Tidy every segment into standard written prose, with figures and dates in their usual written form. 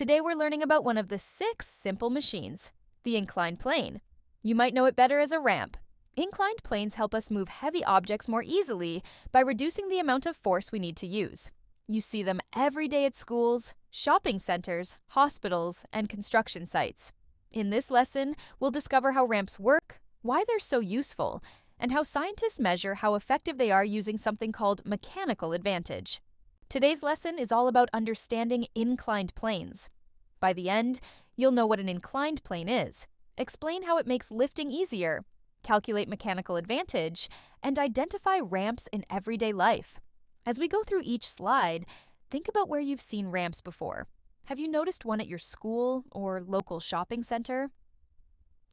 Today we're learning about one of the 6 simple machines, the inclined plane. You might know it better as a ramp. Inclined planes help us move heavy objects more easily by reducing the amount of force we need to use. You see them every day at schools, shopping centers, hospitals, and construction sites. In this lesson, we'll discover how ramps work, why they're so useful, and how scientists measure how effective they are using something called mechanical advantage. Today's lesson is all about understanding inclined planes. By the end, you'll know what an inclined plane is, explain how it makes lifting easier, calculate mechanical advantage, and identify ramps in everyday life. As we go through each slide, think about where you've seen ramps before. Have you noticed one at your school or local shopping center?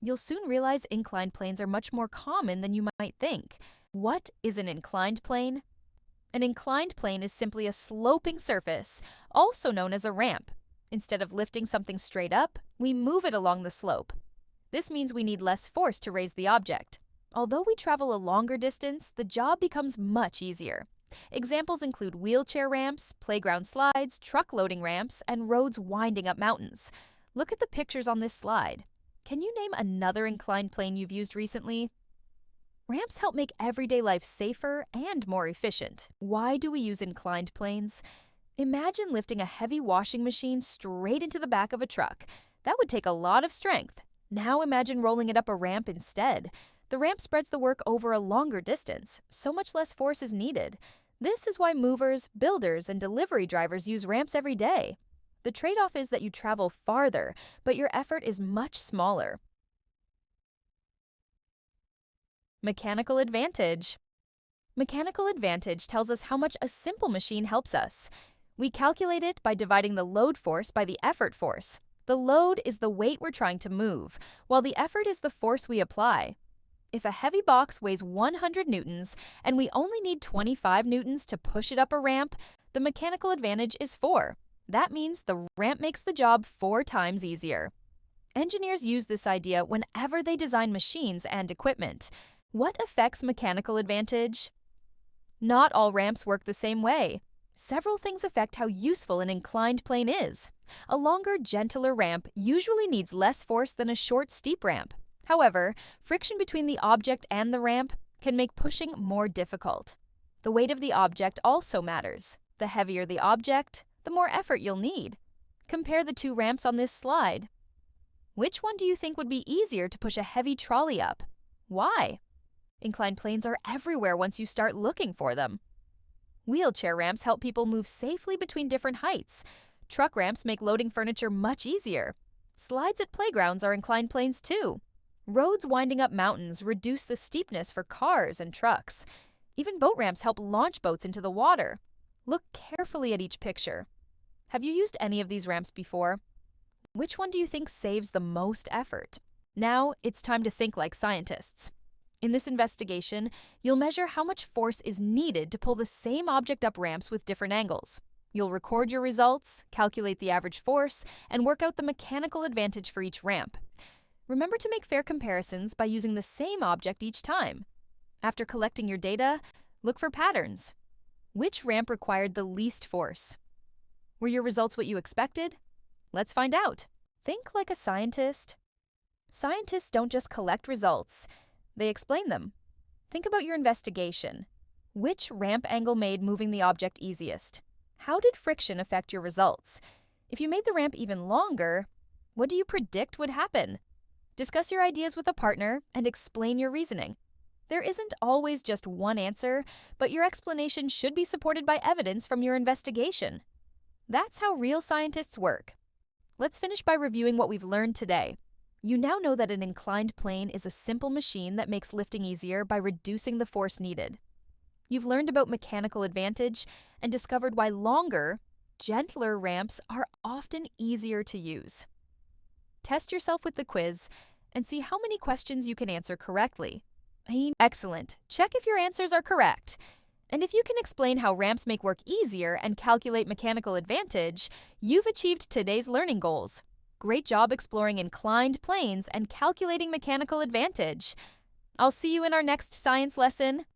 You'll soon realize inclined planes are much more common than you might think. What is an inclined plane? An inclined plane is simply a sloping surface, also known as a ramp. Instead of lifting something straight up, we move it along the slope. This means we need less force to raise the object. Although we travel a longer distance, the job becomes much easier. Examples include wheelchair ramps, playground slides, truck loading ramps, and roads winding up mountains. Look at the pictures on this slide. Can you name another inclined plane you've used recently? Ramps help make everyday life safer and more efficient. Why do we use inclined planes? Imagine lifting a heavy washing machine straight into the back of a truck. That would take a lot of strength. Now imagine rolling it up a ramp instead. The ramp spreads the work over a longer distance, so much less force is needed. This is why movers, builders, and delivery drivers use ramps every day. The trade-off is that you travel farther, but your effort is much smaller. Mechanical advantage. Mechanical advantage tells us how much a simple machine helps us. We calculate it by dividing the load force by the effort force. The load is the weight we're trying to move, while the effort is the force we apply. If a heavy box weighs 100 newtons and we only need 25 newtons to push it up a ramp, the mechanical advantage is 4. That means the ramp makes the job 4 times easier. Engineers use this idea whenever they design machines and equipment. What affects mechanical advantage? Not all ramps work the same way. Several things affect how useful an inclined plane is. A longer, gentler ramp usually needs less force than a short, steep ramp. However, friction between the object and the ramp can make pushing more difficult. The weight of the object also matters. The heavier the object, the more effort you'll need. Compare the 2 ramps on this slide. Which one do you think would be easier to push a heavy trolley up? Why? Inclined planes are everywhere once you start looking for them. Wheelchair ramps help people move safely between different heights. Truck ramps make loading furniture much easier. Slides at playgrounds are inclined planes too. Roads winding up mountains reduce the steepness for cars and trucks. Even boat ramps help launch boats into the water. Look carefully at each picture. Have you used any of these ramps before? Which one do you think saves the most effort? Now, it's time to think like scientists. In this investigation, you'll measure how much force is needed to pull the same object up ramps with different angles. You'll record your results, calculate the average force, and work out the mechanical advantage for each ramp. Remember to make fair comparisons by using the same object each time. After collecting your data, look for patterns. Which ramp required the least force? Were your results what you expected? Let's find out. Think like a scientist. Scientists don't just collect results. They explain them. Think about your investigation. Which ramp angle made moving the object easiest? How did friction affect your results? If you made the ramp even longer, what do you predict would happen? Discuss your ideas with a partner and explain your reasoning. There isn't always just one answer, but your explanation should be supported by evidence from your investigation. That's how real scientists work. Let's finish by reviewing what we've learned today. You now know that an inclined plane is a simple machine that makes lifting easier by reducing the force needed. You've learned about mechanical advantage and discovered why longer, gentler ramps are often easier to use. Test yourself with the quiz and see how many questions you can answer correctly. Excellent. Check if your answers are correct. And if you can explain how ramps make work easier and calculate mechanical advantage, you've achieved today's learning goals. Great job exploring inclined planes and calculating mechanical advantage. I'll see you in our next science lesson.